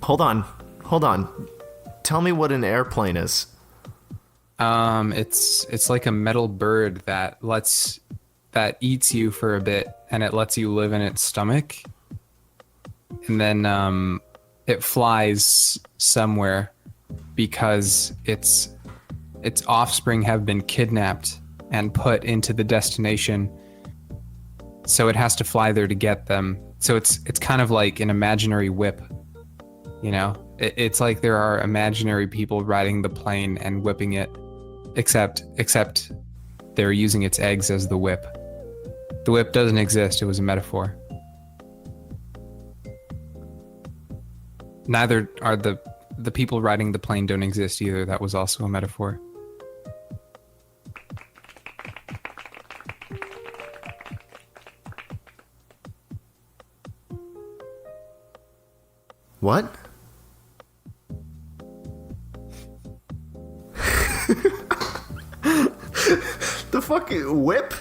Hold on. Hold on. Tell me what an airplane is. It's like a metal bird that eats you for a bit, and it lets you live in its stomach, and then it flies somewhere because its offspring have been kidnapped and put into the destination, so it has to fly there to get them. So it's kind of like an imaginary whip, you know? It's like there are imaginary people riding the plane and whipping it, except they're using its eggs as the whip. The whip doesn't exist, it was a metaphor. Neither are the people riding the plane don't exist either. That was also a metaphor. What? The fucking whip?